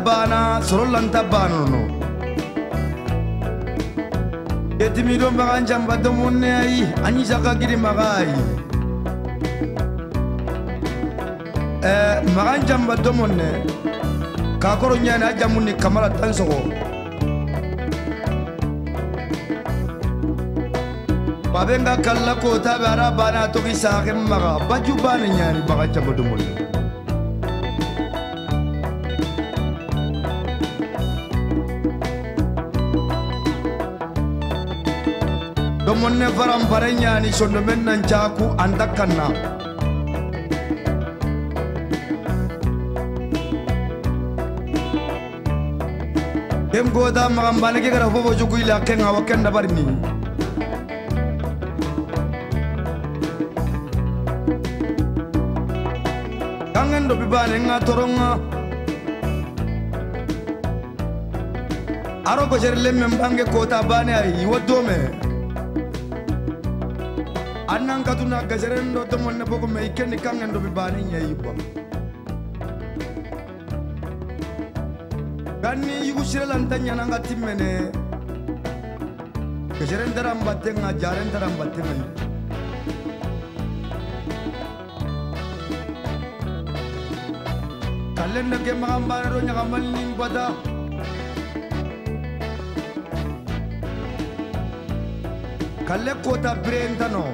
bana sorolanta banono etimido magan jamba domonne ay ani saka giri magai magan jamba domonne ka koro nyana jamunni kamala tansogo babenga kala ko tabara bana to ki saake maga baju bana nyani magan jamba domonne domonne faram barenya ni sondo men nan jaku andakanna dem goda magam bane ke gara fofo jogu ila kenga wakenda barni kangen do bibane nga toronga aro ko jerle mem bange kota bane ay wodome annan katuna gajerendo to monne bogo me ikenni kangen do bibane nyayi ba ganni yugu shirelan tanya nanga timmene gajeren daram battenga jaren daram battenga kallen ke magambane ro nyagamal ning bada kalle kota brentano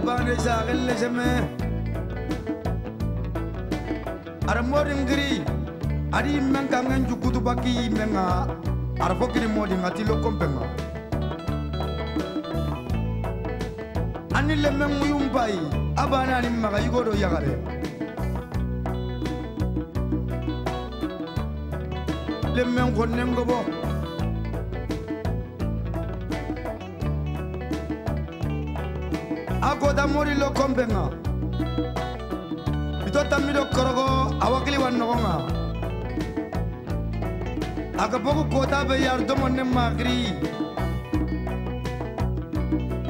bane zagelle jeme aramori ngri ari men kangen jukutu baki menga arfokini modi ngati lo kompenga ani le men muyumbai abana ni maga yugodo yagare le men gonengo bo agoda mori lo kombenga bito tamido korogo awakili wannonga aga bogu kota be yar domonne magri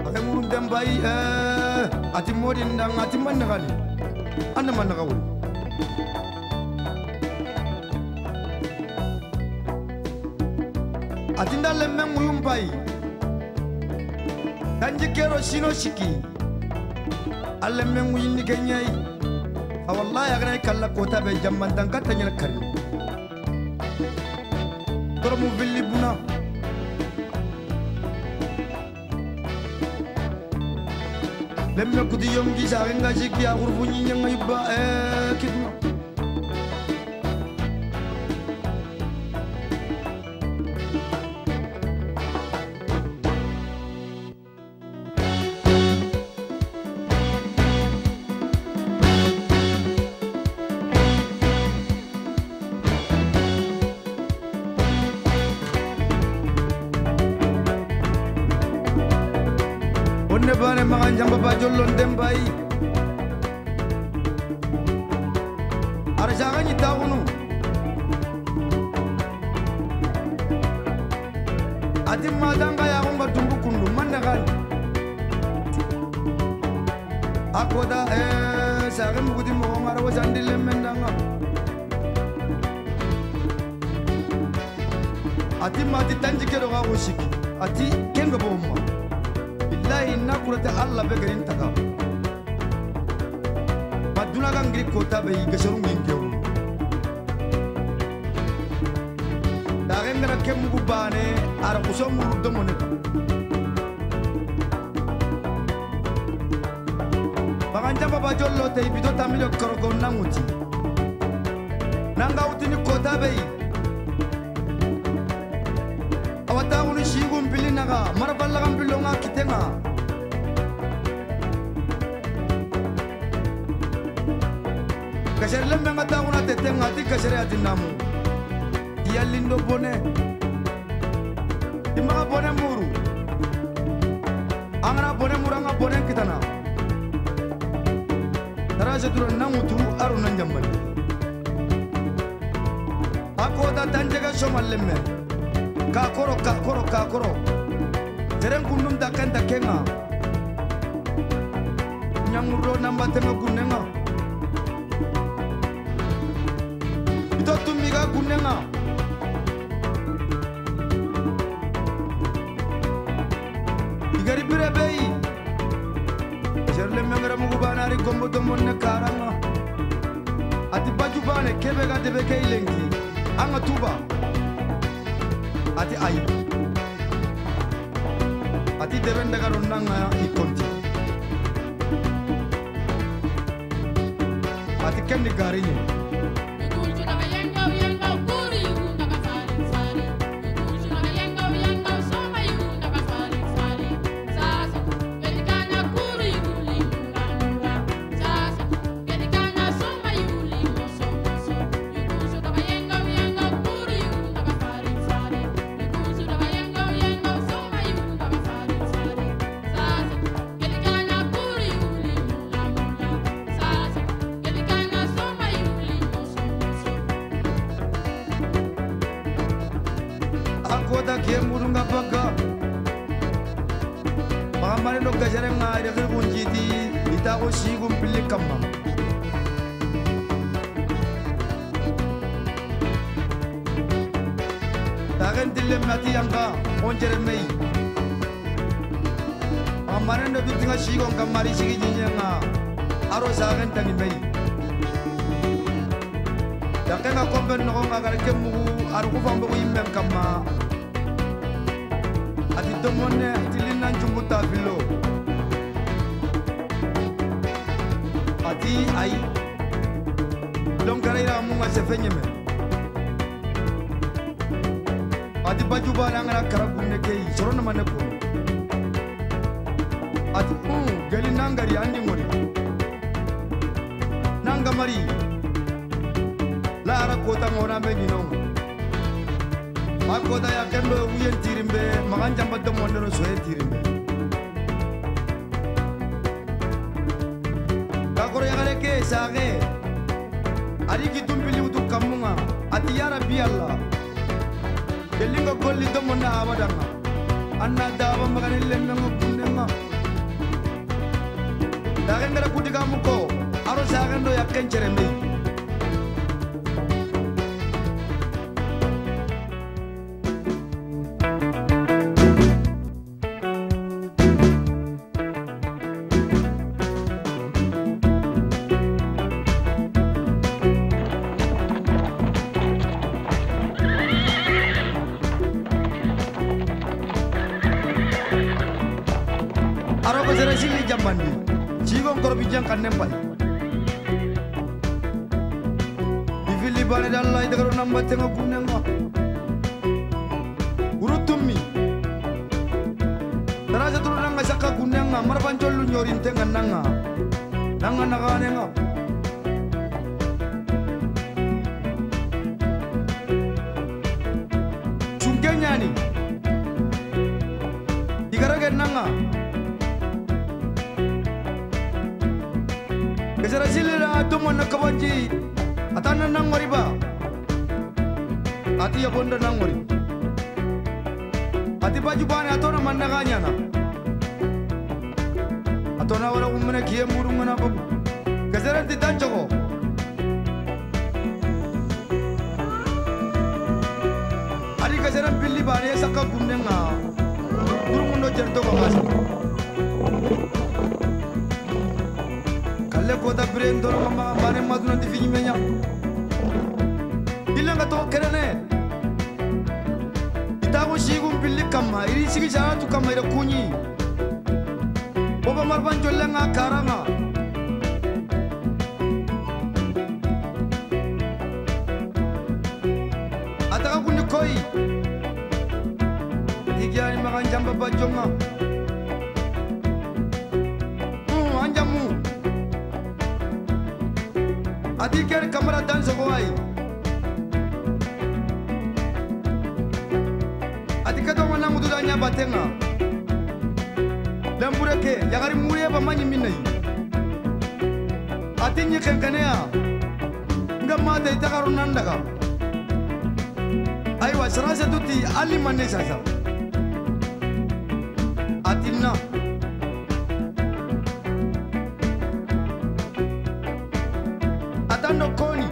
aga murun dembai ati modi ndang ati manne gali anda manne gawul ati ndalle men muyumbai kanji kero shino shiki alle men wuyindi kenyai fa wallahi agana kala kota be jamman tan katanya kari doromu villi buna lemme kudi yomgi sa nga jiki a urfu nyi nyanga iba kitma onne bane magan jamba ba jollon dembai ara jagani tawunu adim madanga ya ngomba tumbu kundu manne gal akoda sagam gudi mo ngara wajandile mendanga ati mati tanji kero ga woshiki ati kenga bomma billahi nakurata alla be garin taka maduna ga ngri kota be gasharu ngingewu dagendra kemgu bane ara kusomu domone baganja maraba jollo te bido tamilo korgo nanguti nanga utini kota bei awata uni shigum bilinaga maraba lagam bilonga kitenga kasher lembe ngata una tetenga ti kasher atinamu dia lindo bone dimaga bone muru angana bone muranga bone kitana taraje duro nangutu aru nanjambal akoda tanjega somalemme ka koro tereng kundum dakan dakenga nyanguro namba tenga kunenga ito tumiga kunenga igari birebei Sherle mengara mugubana ri gombo domone karanga ati bajubane kebe ga debe kay lengi anga tuba ati ay ati debe ndaga ronanga ikonti ati kendi garinye Kota kemurunga paka Pahamari no gajarenga ida kunjiti ita ko sigum pilih kama Tagan dilem mati angka onjere mei Pahamari no dutinga sigong kamari sigi jinyanga aro sagan tangi mei Dakenga komben no ngagare kemu aru kufambo immem kama ati domone tilina njumbuta bilo ati ai lonkara ira munga sefenyeme ati bajuba ngara karagunne kei sorona mane ko ati geli nangari andi ngori nanga mari la ara kota ngora me ninongo Akoda ya kendo uyen tirimbe maganja mbadde mondero soye tirimbe Kakoro ya gareke sage Ari kitumpili utu kamunga Ati ya Rabbi Allah Kelinga golli domona abadanga Anna daba magani lemmenga bundenga Dagengara kutika muko Aro sagendo ya kencherembe Aroko sere sili jambandi Jigong koro bijang kan nempai Bifili bale dalai dagaro namba tenga kunenga Urutumi Taraja turu nanga saka kunenga Marbanjolu nyorin tenga nanga Nanga nakanenga Chungkenya ni Digaragen nanga Kesara silira tumo nakabanji atana nangori ba ati ya bonda nangori ati baju bane atona mandaganya na atona wala umene kiye murunga na babu kesara titanjoko ari kesara pilli bane saka gunnenga durumundo jerto ko mas Kota brendo mama mane maduna di fini menya ilanga to kerene itago shigum pilli kama iri sigi jana tu kama ira kunyi boba marban jolenga karanga ataka kundi koi igiani makan jamba bajonga anjamu ati kere kamera danso ko ai ati kato wana mudu danya batenga lambure ke yagari muriye ba manyi minai ati nyi kenkanea nga mata itakaru nandaga aiwa sarasa tuti ali manne sasa atina atando koni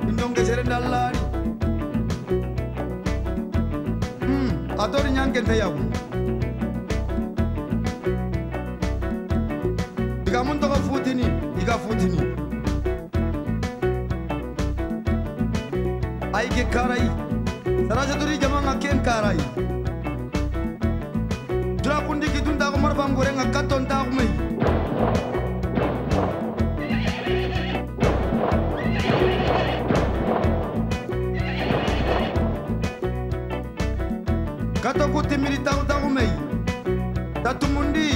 indonge serendalari atori nyankente yagu ikamuntu ka futini ika futini aike karai sarasa turi jamanga ken karai dura kundi kitunda ko marfam gorenga katon ta ko mai kato kuti milita ko ta ko mai tatumundi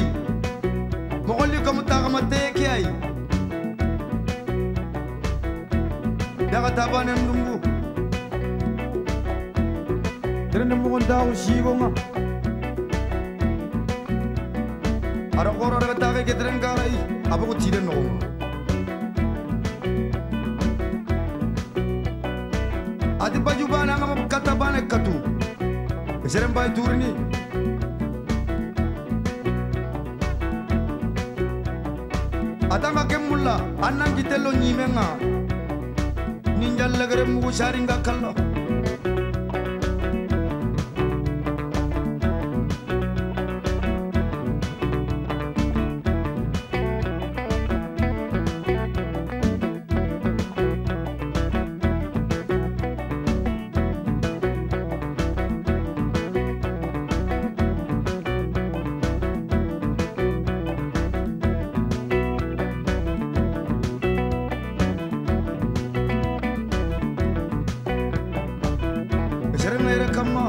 mogolli ko mutaka mateki ai daga tabane ndungu terene mo ndaw shigo nga ara goro daga tage ke teren garai abu ko tire no adi baju bana nga kata bana katu serem bay turni atanga kemulla annan gitello nyimenga ninjal lagare mugo sharinga kallo kama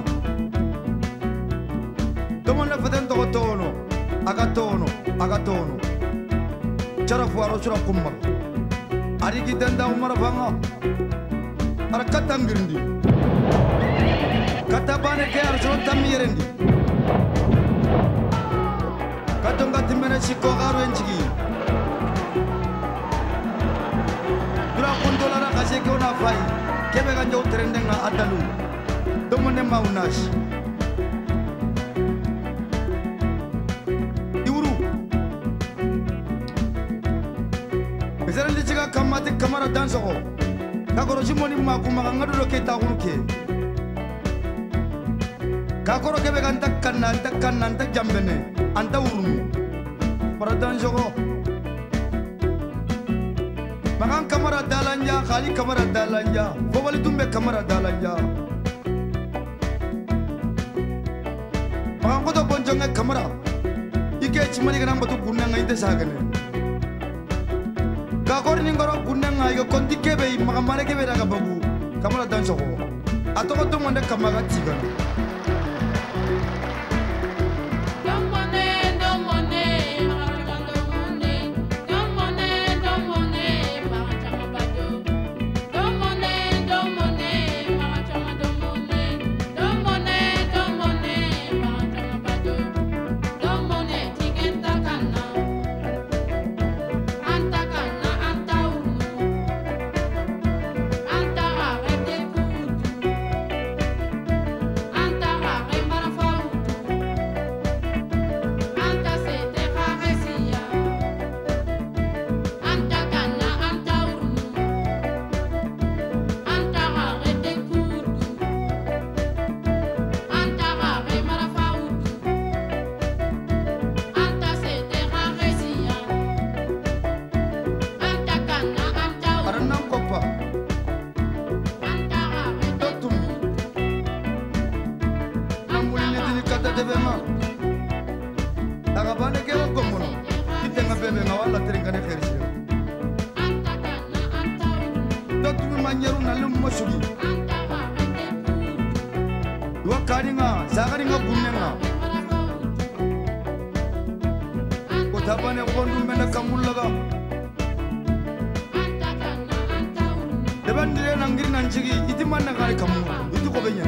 tomona feten to tono agatono cara fuaro sura kumma ari gidanda umar banga ara katangirndi katabane ke ar so tamirendi katonga timene sikko garu enjigi dura kondola ra kase ke ona fai kebe ganjo trendenga adalu domone maunas iuru bezara lijiga kamate kamara danso ko kakoro jimoni makuma ngado ke tagunuke kakoro kebe ganta kanna anta jambene anta urunu para danso ko makan kamara dalanja khali kamara dalanja fobali tumbe kamara dalanja koto bonjonga kamera ike chimani kana mbatu kunanga ite sagane kakor ni ngoro kunanga iko konti kebe makamane kebe daga bagu kamera danso ko atoko to monde kamaga tigana Anta manyeru nalum masugi dua karinga zagaringa bunenga kotabane kondu mena kamullaga debandire nangiri nanjigi iti manna gari kamu itu ko benya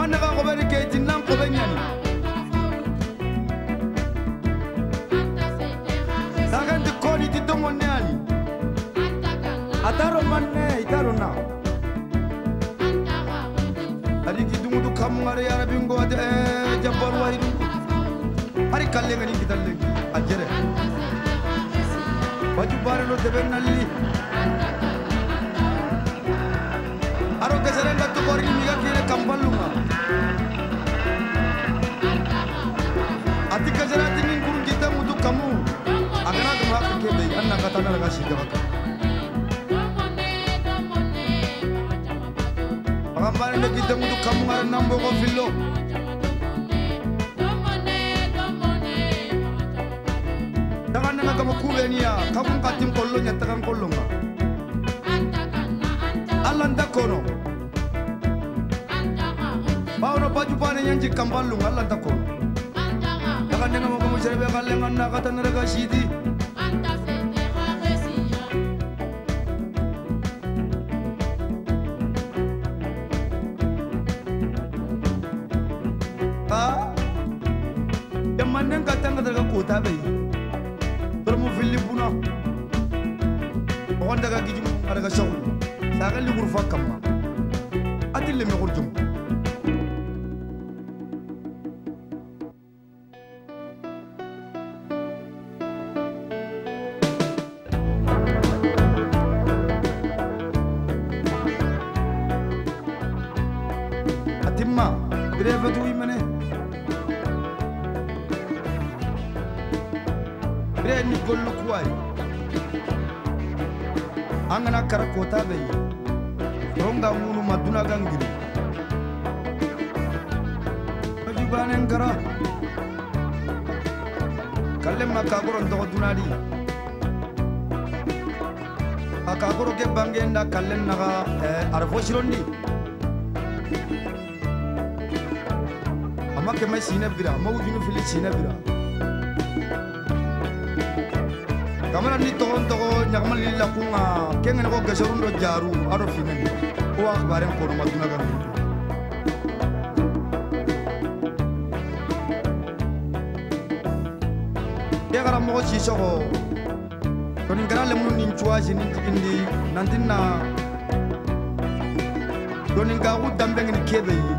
manna ga ko beri ke tinam ko benya ni sagan de koni ti domone ani ataro manne itaro na ari ki dungu kamu ngare ya rabbi ngo ade jabbar waidu ari kalle ngani kitalle ajere baju bare no deben nalli aro keserenga tu kori miga kire kambalunga ati keserati nin kurun kita mutu kamu agana tu mak ke be anna kata na laga shiga baka pagambare no kita mutu kamu ngara nambo ko fillo tangan na kamu kubenia kamu katim kollo nyatakan kollonga Alanda kono Pauno baju pane nyanji kambalung Alanda kono Dakan nenga mo kamu serbe kalengan na kata neraga sidi Yaman neng kata neraga kota bayi Bermu Filipuna Pokon daga gijum neraga syawul Sagal li gurfa kamma atil le me gurjum atimma breve tu imene bre ni gollu kwai angana karakota bayi Ronga mulu maduna gangiri Majubanen kara Kalem makagoro ndoko dunadi Akagoro ke bangenda kalem naga arfo shirondi Ama ke mai sine bira mawujunu fili sine bira Kamera ni tohon toko nyakmal lila kunga kengen ko gasarundo jaru aro finani o akhbaren kono maduna gan ya gara mo ci soko to ni gara le mun nin chuaji ni indi nantinna to ni ga u dambe ni kebe yi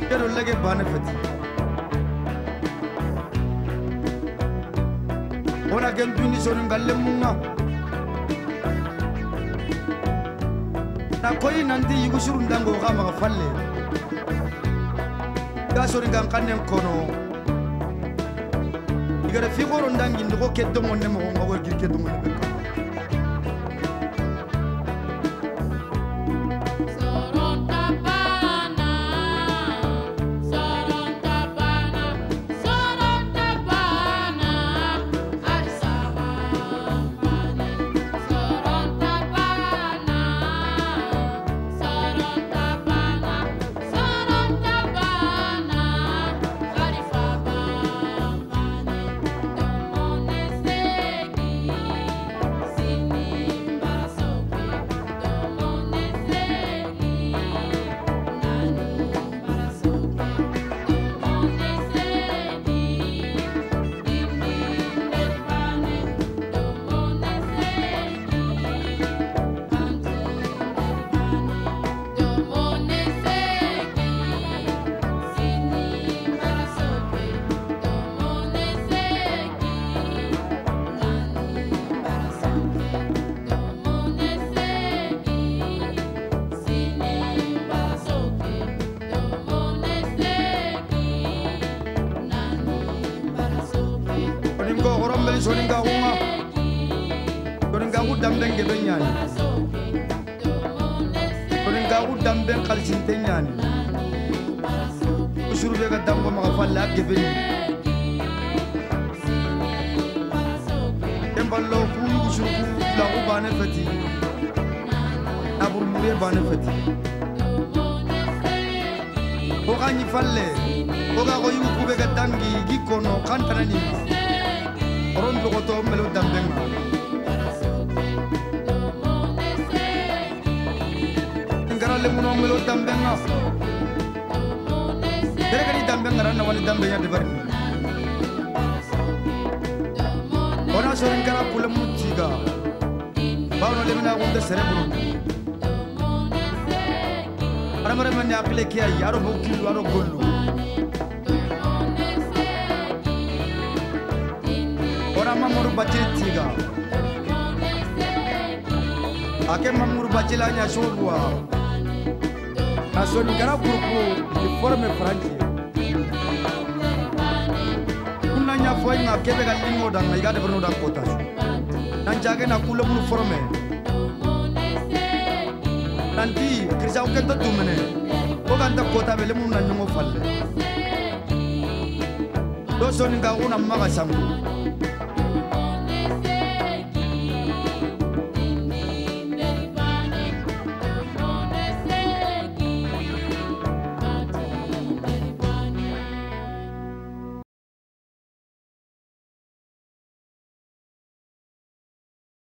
pero lege bane fati Ona gentuni sonu ngalle munga na koyi nanti yugo shuru ndango kama kafalle ga sori ngan kanen kono igara figoro ndangi ndiko keddo monne mo ngawor keddo monne soninga unga soninga udamben gebe nyani soninga udamben khalsinte nyani usuru be ga dambo ma falla gebe ni ballo ku yushuru la ku bane fati abur mure bane fati o ganyi falle o ga ko yu ku be ga dangi gi kono kan tanani oron ko to melo dambenga ngara le muno melo dambenga dere kadi dambenga ran wali dambenga de bari ona sorin kara pula mutiga bawno le mina gonde cerebro ara mare man yakle kiya yaro bokki yaro gollu ora mamuru bacil tiga ake mamuru bacil anya shobwa na sorin kara grupo di forme franchi nya foi nga kebe ga lingo dan na igade berno dan kota nan jage na kula mun forme nanti kirja uken to tumene ko ganda kota bele mun nan ngo falle do soni ga una maga sambu